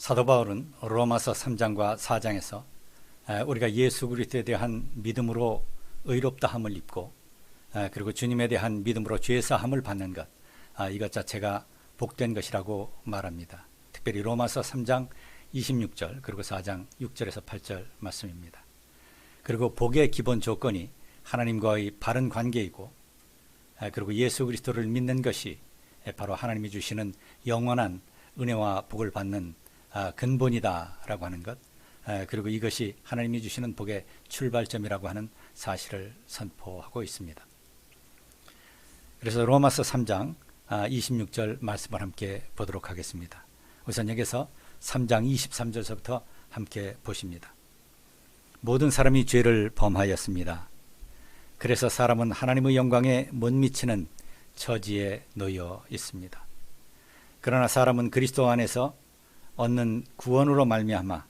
사도 바울은 로마서 3장과 4장에서 우리가 예수 그리스도에 대한 믿음으로 의롭다함을 입고 그리고 주님에 대한 믿음으로 죄사함을 받는 것, 이것 자체가 복된 것이라고 말합니다. 특별히 로마서 3장 26절 그리고 4장 6절에서 8절 말씀입니다. 그리고 복의 기본 조건이 하나님과의 바른 관계이고 그리고 예수 그리스도를 믿는 것이 바로 하나님이 주시는 영원한 은혜와 복을 받는 근본이다라고 하는 것, 그리고 이것이 하나님이 주시는 복의 출발점이라고 하는 사실을 선포하고 있습니다. 그래서 로마서 3장 26절 말씀을 함께 보도록 하겠습니다. 우선 여기서 3장 23절서부터 함께 보십니다. 모든 사람이 죄를 범하였습니다. 그래서 사람은 하나님의 영광에 못 미치는 처지에 놓여 있습니다. 그러나 사람은 그리스도 안에서 얻는 구원으로 말미암아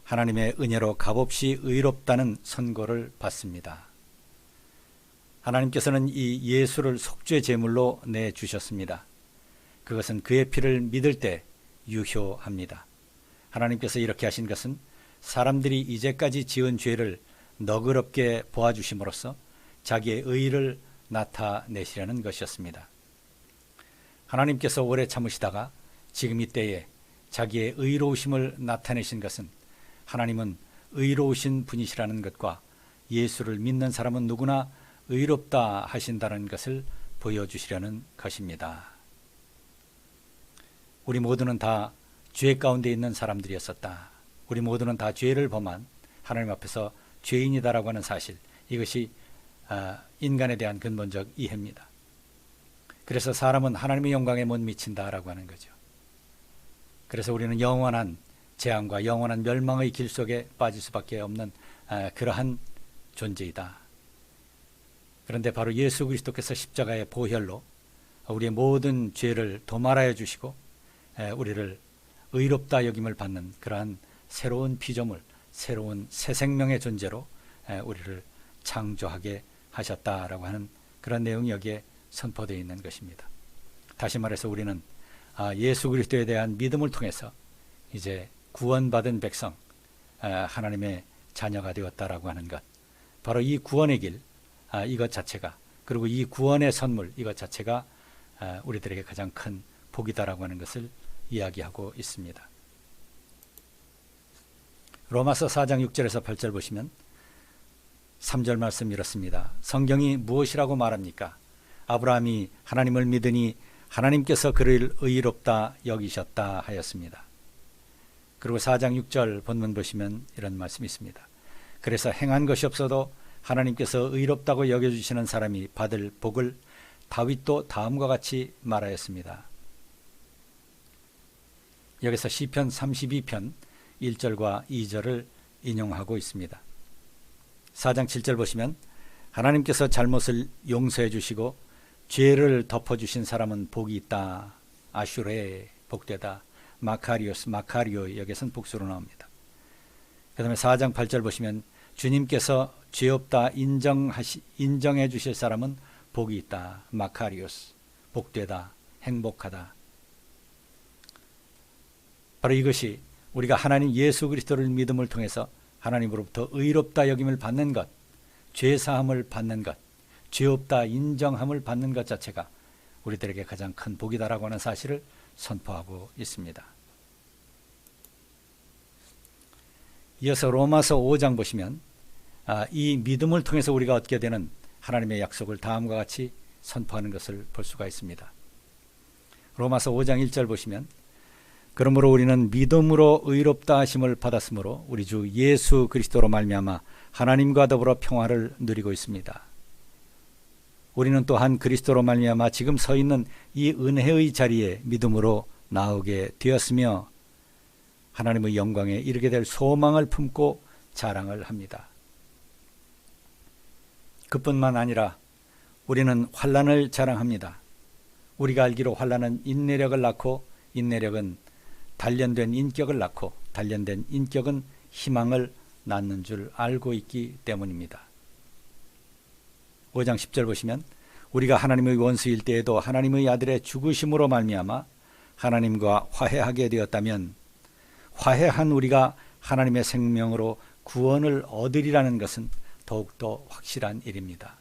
하나님의 은혜로 값없이 의롭다는 선고를 받습니다. 하나님께서는 이 예수를 속죄 제물로 내주셨습니다. 그것은 그의 피를 믿을 때 유효합니다. 하나님께서 이렇게 하신 것은 사람들이 이제까지 지은 죄를 너그럽게 보아주심으로써 자기의 의를 나타내시려는 것이었습니다. 하나님께서 오래 참으시다가 지금 이때에 자기의 의로우심을 나타내신 것은 하나님은 의로우신 분이시라는 것과 예수를 믿는 사람은 누구나 의롭다 하신다는 것을 보여주시려는 것입니다. 우리 모두는 다 죄 가운데 있는 사람들이었었다. 우리 모두는 다 죄를 범한 하나님 앞에서 죄인이다라고 하는 사실, 이것이 인간에 대한 근본적 이해입니다. 그래서 사람은 하나님의 영광에 못 미친다라고 하는 거죠. 그래서 우리는 영원한 재앙과 영원한 멸망의 길 속에 빠질 수밖에 없는 그러한 존재이다. 그런데 바로 예수 그리스도께서 십자가의 보혈로 우리의 모든 죄를 도말하여 주시고 우리를 의롭다 여김을 받는 그러한 새로운 피조물, 새로운 새 생명의 존재로 우리를 창조하게 하셨다라고 하는 그런 내용이 여기에 선포되어 있는 것입니다. 다시 말해서 우리는 예수 그리스도에 대한 믿음을 통해서 이제 구원받은 백성, 하나님의 자녀가 되었다라고 하는 것, 바로 이 구원의 길, 이것 자체가, 그리고 이 구원의 선물, 이것 자체가 우리들에게 가장 큰 복이다라고 하는 것을 이야기하고 있습니다. 로마서 4장 6절에서 8절 보시면 3절 말씀 이렇습니다. 성경이 무엇이라고 말합니까? 아브라함이 하나님을 믿으니 하나님께서 그를 의롭다 여기셨다 하였습니다. 그리고 4장 6절 본문 보시면 이런 말씀이 있습니다. 그래서 행한 것이 없어도 하나님께서 의롭다고 여겨주시는 사람이 받을 복을 다윗도 다음과 같이 말하였습니다. 여기서 시편 32편 1절과 2절을 인용하고 있습니다. 4장 7절 보시면 하나님께서 잘못을 용서해 주시고 죄를 덮어주신 사람은 복이 있다. 아슈레 복되다. 마카리오스 마카리오 여기서는 복수로 나옵니다. 그 다음에 4장 8절 보시면 주님께서 죄 없다 인정해 주실 사람은 복이 있다. 마카리오스 복되다. 행복하다. 바로 이것이 우리가 하나님 예수 그리스도를 믿음을 통해서 하나님으로부터 의롭다 여김을 받는 것, 죄사함을 받는 것, 죄 없다 인정함을 받는 것 자체가 우리들에게 가장 큰 복이다라고 하는 사실을 선포하고 있습니다. 이어서 로마서 5장 보시면 이 믿음을 통해서 우리가 얻게 되는 하나님의 약속을 다음과 같이 선포하는 것을 볼 수가 있습니다. 로마서 5장 1절 보시면 그러므로 우리는 믿음으로 의롭다 하심을 받았으므로 우리 주 예수 그리스도로 말미암아 하나님과 더불어 평화를 누리고 있습니다. 우리는 또한 그리스도로 말미암아 지금 서 있는 이 은혜의 자리에 믿음으로 나오게 되었으며 하나님의 영광에 이르게 될 소망을 품고 자랑을 합니다. 그뿐만 아니라 우리는 환난을 자랑합니다. 우리가 알기로 환난은 인내력을 낳고 인내력은 단련된 인격을 낳고 단련된 인격은 희망을 낳는 줄 알고 있기 때문입니다. 5장 10절 보시면 우리가 하나님의 원수일 때에도 하나님의 아들의 죽으심으로 말미암아 하나님과 화해하게 되었다면 화해한 우리가 하나님의 생명으로 구원을 얻으리라는 것은 더욱더 확실한 일입니다.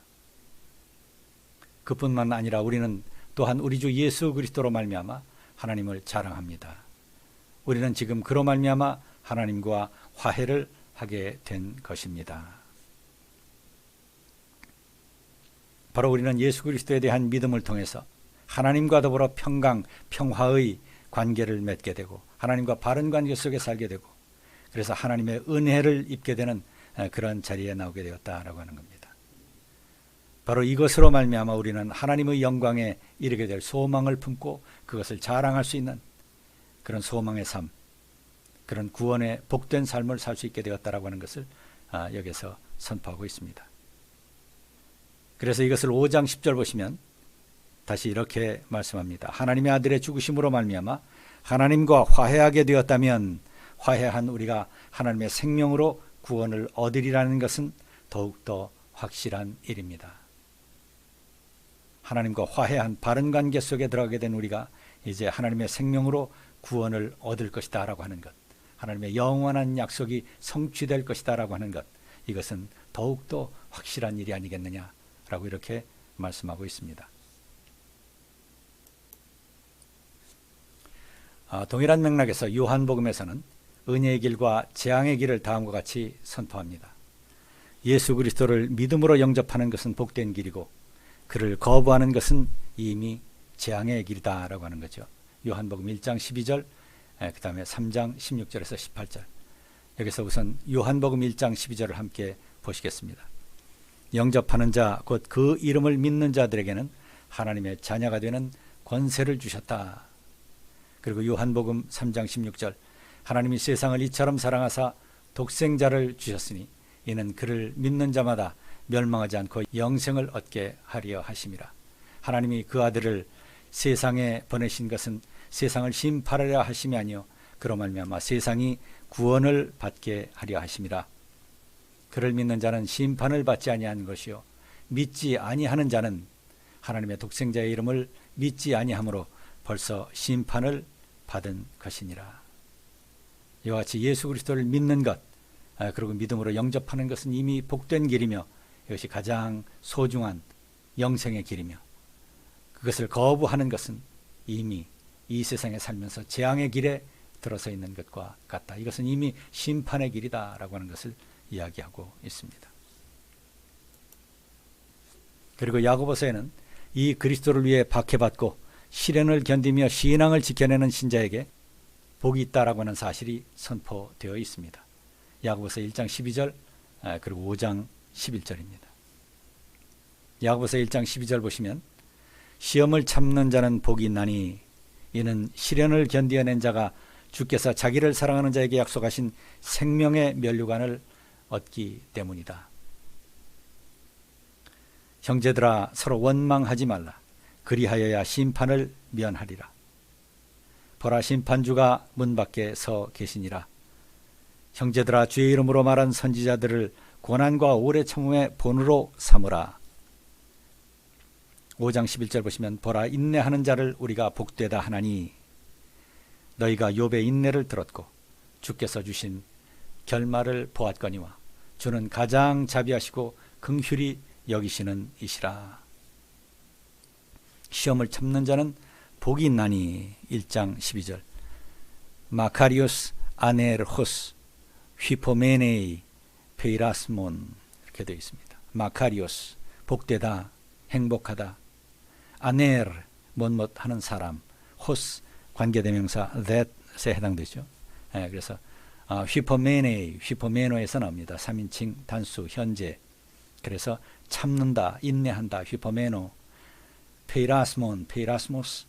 그뿐만 아니라 우리는 또한 우리 주 예수 그리스도로 말미암아 하나님을 자랑합니다. 우리는 지금 그로 말미암아 하나님과 화해를 하게 된 것입니다. 바로 우리는 예수 그리스도에 대한 믿음을 통해서 하나님과 더불어 평화의 관계를 맺게 되고 하나님과 바른 관계 속에 살게 되고 그래서 하나님의 은혜를 입게 되는 그런 자리에 나오게 되었다라고 하는 겁니다. 바로 이것으로 말미암아 우리는 하나님의 영광에 이르게 될 소망을 품고 그것을 자랑할 수 있는 그런 소망의 삶, 그런 구원의 복된 삶을 살 수 있게 되었다라고 하는 것을 여기서 선포하고 있습니다. 그래서 이것을 5장 10절 보시면 다시 이렇게 말씀합니다. 하나님의 아들의 죽으심으로 말미암아 하나님과 화해하게 되었다면 화해한 우리가 하나님의 생명으로 구원을 얻으리라는 것은 더욱더 확실한 일입니다. 하나님과 화해한 바른 관계 속에 들어가게 된 우리가 이제 하나님의 생명으로 구원을 얻을 것이다 라고 하는 것, 하나님의 영원한 약속이 성취될 것이다 라고 하는 것, 이것은 더욱더 확실한 일이 아니겠느냐 라고 이렇게 말씀하고 있습니다. 동일한 맥락에서 요한복음에서는 은혜의 길과 재앙의 길을 다음과 같이 선포합니다. 예수 그리스도를 믿음으로 영접하는 것은 복된 길이고 그를 거부하는 것은 이미 재앙의 길이다 라고 하는 거죠. 요한복음 1장 12절, 그 다음에 3장 16절에서 18절. 여기서 우선 요한복음 1장 12절을 함께 보시겠습니다. 영접하는 자, 곧 그 이름을 믿는 자들에게는 하나님의 자녀가 되는 권세를 주셨다. 그리고 요한복음 3장 16절, 하나님이 세상을 이처럼 사랑하사 독생자를 주셨으니 이는 그를 믿는 자마다 멸망하지 않고 영생을 얻게 하려 하심이라. 하나님이 그 아들을 세상에 보내신 것은 세상을 심판하려 하심이 아니요 그로 말미암아 세상이 구원을 받게 하려 하심이라. 그를 믿는 자는 심판을 받지 아니한 것이요 믿지 아니하는 자는 하나님의 독생자의 이름을 믿지 아니하므로 벌써 심판을 받은 것이니라. 이와 같이 예수 그리스도를 믿는 것, 그리고 믿음으로 영접하는 것은 이미 복된 길이며 이것이 가장 소중한 영생의 길이며 그것을 거부하는 것은 이미 이 세상에 살면서 재앙의 길에 들어서 있는 것과 같다. 이것은 이미 심판의 길이다 라고 하는 것을 이야기하고 있습니다. 그리고 야고보서에는 이 그리스도를 위해 박해받고 시련을 견디며 신앙을 지켜내는 신자에게 복이 있다라고 하는 사실이 선포되어 있습니다. 야고보서 1장 12절 그리고 5장 11절입니다. 야고보서 1장 12절 보시면 시험을 참는 자는 복이 있나니 이는 시련을 견디어낸 자가 주께서 자기를 사랑하는 자에게 약속하신 생명의 면류관을 얻기 때문이다. 형제들아 서로 원망하지 말라. 그리하여야 심판을 면하리라. 보라 심판주가 문 밖에 서 계시니라. 형제들아 주의 이름으로 말한 선지자들을 고난과 오래 참음의 본으로 삼으라. 5장 11절 보시면 보라 인내하는 자를 우리가 복되다 하나니 너희가 욥의 인내를 들었고 주께서 주신 결말을 보았거니와 주는 가장 자비하시고 긍휼히 여기시는 이시라. 시험을 참는 자는 복이 있나니 1장 12절 마카리오스 아네르호스 휘포메네이 페이라스몬 이렇게 되어 있습니다. 마카리오스 복되다 행복하다, 아네르 못못 하는 사람, 호스 관계대명사 that에 해당되죠. 그래서 휘포메네이 휘포메노에서 나옵니다. 3인칭 단수 현재. 그래서 참는다 인내한다 휘포메노. 페이라스몬 페이라스모스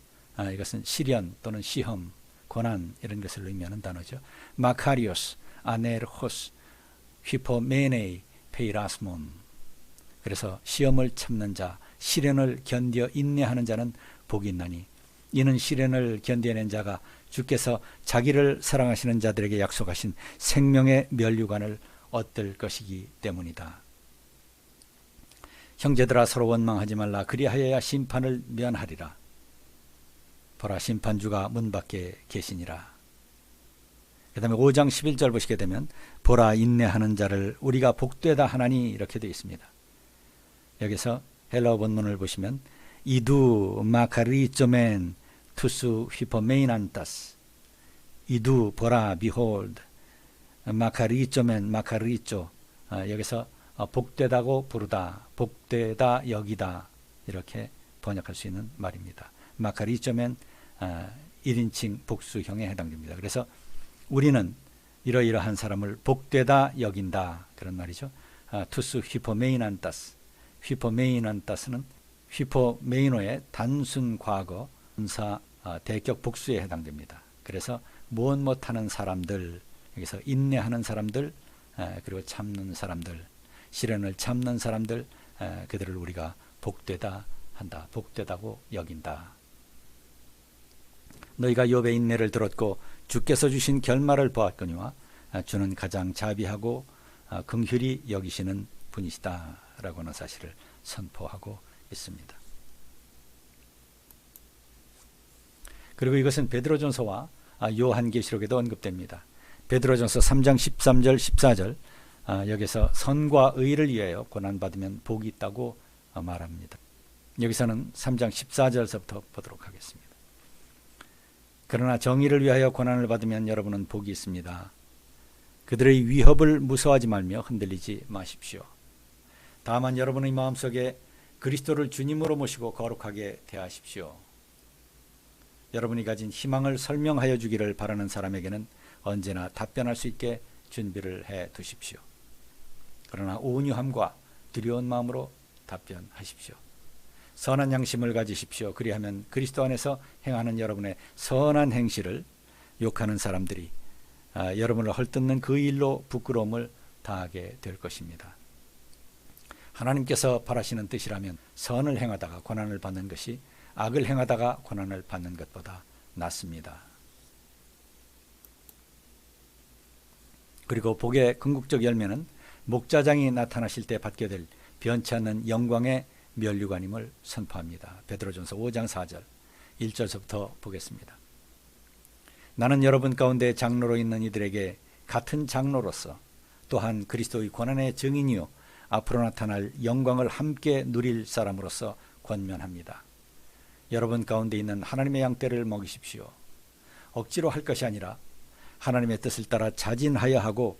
이것은 시련 또는 시험 고난 이런 것을 의미하는 단어죠. 마카리오스 아네르호스 휘포메네이 페이라스몬. 그래서 시험을 참는 자 시련을 견뎌 인내하는 자는 복이 있나니 이는 시련을 견뎌낸 자가 주께서 자기를 사랑하시는 자들에게 약속하신 생명의 면류관을 얻을 것이기 때문이다. 형제들아 서로 원망하지 말라. 그리하여야 심판을 면하리라. 보라 심판주가 문 밖에 계시니라. 그 다음에 5장 11절 보시게 되면 보라 인내하는 자를 우리가 복되다 하나니 이렇게 되어 있습니다. 여기서 헬라어 본문을 보시면 이두 마카리조멘 투스 휘퍼메인안타스 이두 보라 비홀드 마카리조멘 마카리조 여기서 복되다고 부르다 복되다 여기다 이렇게 번역할 수 있는 말입니다. 마카리조멘 1인칭 복수형에 해당됩니다. 그래서 우리는 이러이러한 사람을 복되다 여긴다 그런 말이죠. 투스 휘퍼메인안타스 휘퍼메인안타스는 휘퍼메이노의 단순 과거 분사 대격 복수에 해당됩니다. 그래서 무엇 못하는 사람들 여기서 인내하는 사람들 그리고 참는 사람들 시련을 참는 사람들 그들을 우리가 복되다 한다. 복되다고 여긴다. 너희가 욥의 인내를 들었고 주께서 주신 결말을 보았거니와 주는 가장 자비하고 긍휼히 여기시는 분이시다 라고 하는 사실을 선포하고 있습니다. 그리고 이것은 베드로전서와 요한계시록에도 언급됩니다. 베드로전서 3장 13절 14절 여기서 선과 의를 위하여 고난받으면 복이 있다고 말합니다. 여기서는 3장 14절서부터 보도록 하겠습니다. 그러나 정의를 위하여 고난을 받으면 여러분은 복이 있습니다. 그들의 위협을 무서워하지 말며 흔들리지 마십시오. 다만 여러분의 마음속에 그리스도를 주님으로 모시고 거룩하게 대하십시오. 여러분이 가진 희망을 설명하여 주기를 바라는 사람에게는 언제나 답변할 수 있게 준비를 해 두십시오. 그러나 온유함과 두려운 마음으로 답변하십시오. 선한 양심을 가지십시오. 그리하면 그리스도 안에서 행하는 여러분의 선한 행실을 욕하는 사람들이 여러분을 헐뜯는 그 일로 부끄러움을 당하게 될 것입니다. 하나님께서 바라시는 뜻이라면 선을 행하다가 고난을 받는 것이 악을 행하다가 고난을 받는 것보다 낫습니다. 그리고 복의 궁극적 열매는 목자장이 나타나실 때 받게 될 변치 않는 영광의 면류관임을 선포합니다. 베드로전서 5장 4절 1절서부터 보겠습니다. 나는 여러분 가운데 장로로 있는 이들에게 같은 장로로서 또한 그리스도의 고난의 증인이요 앞으로 나타날 영광을 함께 누릴 사람으로서 권면합니다. 여러분 가운데 있는 하나님의 양떼를 먹이십시오. 억지로 할 것이 아니라 하나님의 뜻을 따라 자진하여 하고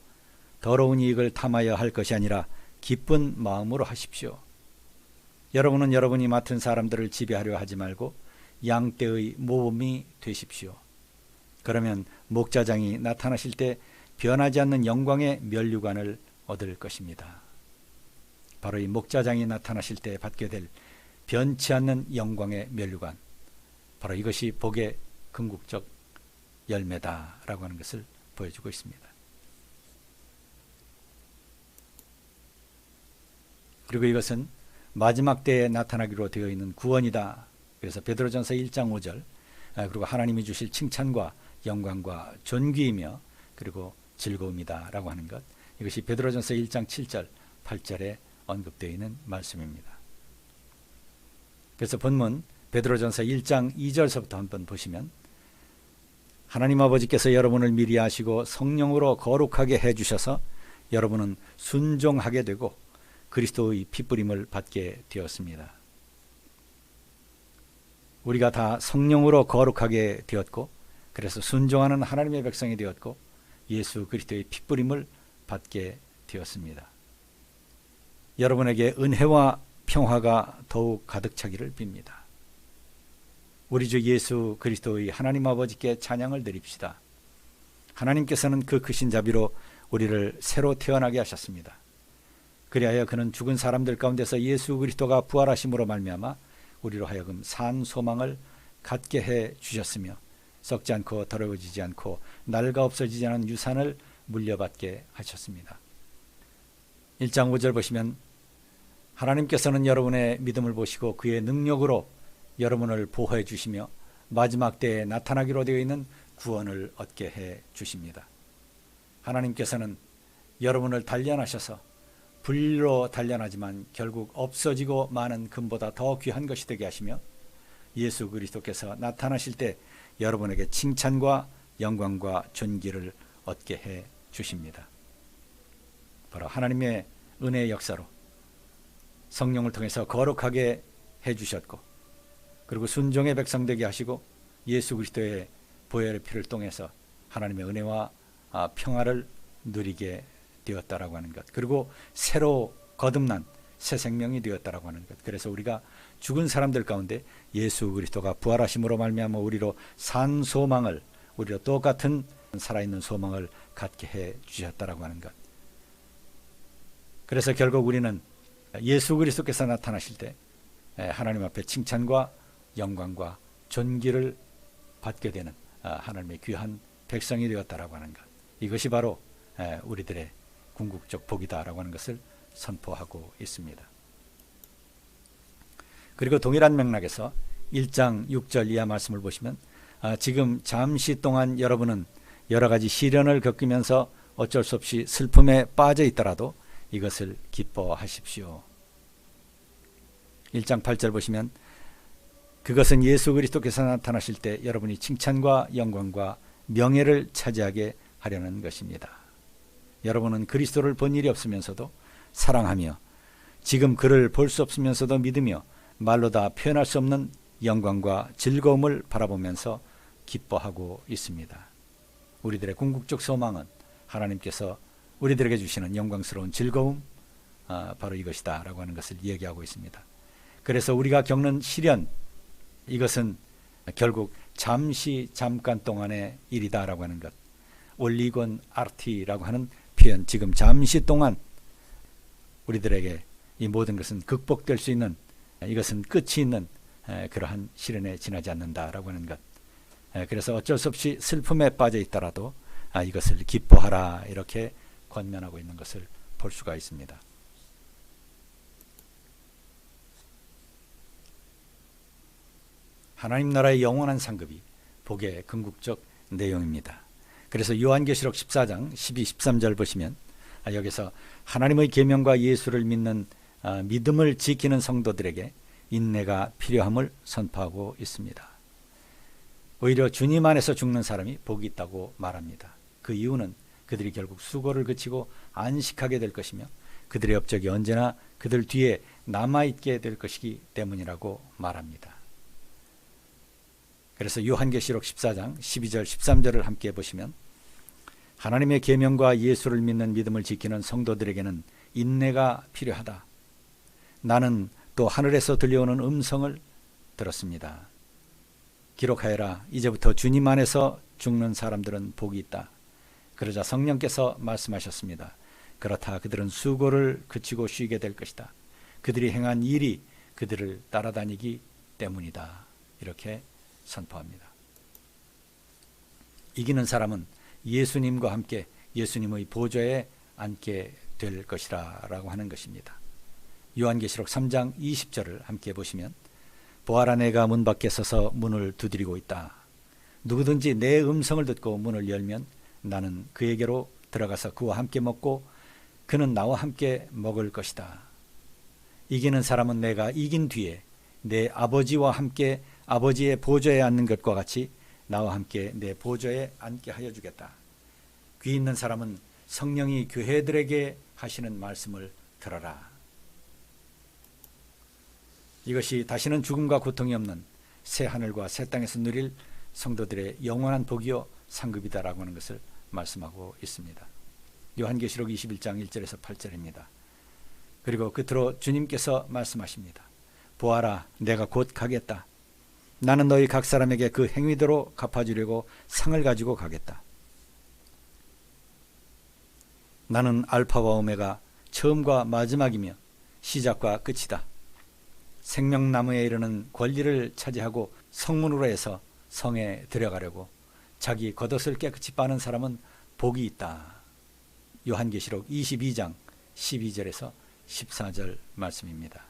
더러운 이익을 탐하여 할 것이 아니라 기쁜 마음으로 하십시오. 여러분은 여러분이 맡은 사람들을 지배하려 하지 말고 양떼의 모범이 되십시오. 그러면 목자장이 나타나실 때 변하지 않는 영광의 면류관을 얻을 것입니다. 바로 이 목자장이 나타나실 때 받게 될 변치 않는 영광의 면류관, 바로 이것이 복의 궁극적 열매다라고 하는 것을 보여주고 있습니다. 그리고 이것은 마지막 때에 나타나기로 되어 있는 구원이다. 그래서 베드로전서 1장 5절 그리고 하나님이 주실 칭찬과 영광과 존귀이며 그리고 즐거움이다 라고 하는 것, 이것이 베드로전서 1장 7절 8절에 언급되어 있는 말씀입니다. 그래서 본문 베드로전서 1장 2절서부터 한번 보시면 하나님 아버지께서 여러분을 미리 아시고 성령으로 거룩하게 해주셔서 여러분은 순종하게 되고 그리스도의 핏부림을 받게 되었습니다. 우리가 다 성령으로 거룩하게 되었고 그래서 순종하는 하나님의 백성이 되었고 예수 그리스도의 핏부림을 받게 되었습니다. 여러분에게 은혜와 평화가 더욱 가득 차기를 빕니다. 우리 주 예수 그리스도의 하나님 아버지께 찬양을 드립시다. 하나님께서는 그 크신 자비로 우리를 새로 태어나게 하셨습니다. 그리하여 그는 죽은 사람들 가운데서 예수 그리스도가 부활하심으로 말미암아 우리로 하여금 산 소망을 갖게 해 주셨으며 썩지 않고 더러워지지 않고 낡아 없어지지 않은 유산을 물려받게 하셨습니다. 1장 5절 보시면 하나님께서는 여러분의 믿음을 보시고 그의 능력으로 여러분을 보호해 주시며 마지막 때에 나타나기로 되어 있는 구원을 얻게 해 주십니다. 하나님께서는 여러분을 단련하셔서 불로 단련하지만 결국 없어지고 마는 금보다 더 귀한 것이 되게 하시며 예수 그리스도께서 나타나실 때 여러분에게 칭찬과 영광과 존귀를 얻게 해 주십니다. 바로 하나님의 은혜의 역사로 성령을 통해서 거룩하게 해 주셨고, 그리고 순종의 백성 되게 하시고 예수 그리스도의 보혈의 피를 통해서 하나님의 은혜와 평화를 누리게 되었다라고 하는 것, 그리고 새로 거듭난 새 생명이 되었다라고 하는 것. 그래서 우리가 죽은 사람들 가운데 예수 그리스도가 부활하심으로 말미암아 우리로 산 소망을, 우리로 똑같은 살아있는 소망을 갖게 해 주셨다라고 하는 것. 그래서 결국 우리는 예수 그리스도께서 나타나실 때 하나님 앞에 칭찬과 영광과 존귀를 받게 되는 하나님의 귀한 백성이 되었다라고 하는 것. 이것이 바로 우리들의 궁극적 복이다라고 하는 것을 선포하고 있습니다. 그리고 동일한 맥락에서 1장 6절 이하 말씀을 보시면 지금 잠시 동안 여러분은 여러 가지 시련을 겪으면서 어쩔 수 없이 슬픔에 빠져 있더라도 이것을 기뻐하십시오. 1장 8절 보시면 그것은 예수 그리스도께서 나타나실 때 여러분이 칭찬과 영광과 명예를 차지하게 하려는 것입니다. 여러분은 그리스도를 본 일이 없으면서도 사랑하며 지금 그를 볼 수 없으면서도 믿으며 말로 다 표현할 수 없는 영광과 즐거움을 바라보면서 기뻐하고 있습니다. 우리들의 궁극적 소망은 하나님께서 우리들에게 주시는 영광스러운 즐거움, 바로 이것이다 라고 하는 것을 얘기하고 있습니다. 그래서 우리가 겪는 시련, 이것은 결국 잠깐 동안의 일이다 라고 하는 것, 올리곤 아르티라고 하는 표현, 지금 잠시 동안 우리들에게 이 모든 것은 극복될 수 있는, 이것은 끝이 있는 그러한 시련에 지나지 않는다라고 하는 것. 그래서 어쩔 수 없이 슬픔에 빠져 있더라도 이것을 기뻐하라, 이렇게 권면하고 있는 것을 볼 수가 있습니다. 하나님 나라의 영원한 상급이 복의 궁극적 내용입니다. 그래서 요한계시록 14장 12, 13절 보시면 여기서 하나님의 계명과 예수를 믿는 믿음을 지키는 성도들에게 인내가 필요함을 선포하고 있습니다. 오히려 주님 안에서 죽는 사람이 복이 있다고 말합니다. 그 이유는 그들이 결국 수고를 그치고 안식하게 될 것이며 그들의 업적이 언제나 그들 뒤에 남아있게 될 것이기 때문이라고 말합니다. 그래서 요한계시록 14장 12절 13절을 함께 보시면 하나님의 계명과 예수를 믿는 믿음을 지키는 성도들에게는 인내가 필요하다. 나는 또 하늘에서 들려오는 음성을 들었습니다. 기록하여라. 이제부터 주님 안에서 죽는 사람들은 복이 있다. 그러자 성령께서 말씀하셨습니다. 그렇다. 그들은 수고를 그치고 쉬게 될 것이다. 그들이 행한 일이 그들을 따라다니기 때문이다. 이렇게 선포합니다. 이기는 사람은 예수님과 함께 예수님의 보좌에 앉게 될 것이라 라고 하는 것입니다. 요한계시록 3장 20절을 함께 보시면 보아라, 내가 문 밖에 서서 문을 두드리고 있다. 누구든지 내 음성을 듣고 문을 열면 나는 그에게로 들어가서 그와 함께 먹고 그는 나와 함께 먹을 것이다. 이기는 사람은 내가 이긴 뒤에 내 아버지와 함께 아버지의 보좌에 앉는 것과 같이 나와 함께 내 보좌에 앉게 하여 주겠다. 귀 있는 사람은 성령이 교회들에게 하시는 말씀을 들어라. 이것이 다시는 죽음과 고통이 없는 새 하늘과 새 땅에서 누릴 성도들의 영원한 복이요 상급이다라고 하는 것을 말씀하고 있습니다. 요한계시록 21장 1절에서 8절입니다. 그리고 끝으로 주님께서 말씀하십니다. 보아라, 내가 곧 가겠다. 나는 너희 각 사람에게 그 행위대로 갚아주려고 상을 가지고 가겠다. 나는 알파와 오메가, 처음과 마지막이며 시작과 끝이다. 생명나무에 이르는 권리를 차지하고 성문으로 해서 성에 들어가려고 자기 겉옷을 깨끗이 빠는 사람은 복이 있다. 요한계시록 22장 12절에서 14절 말씀입니다.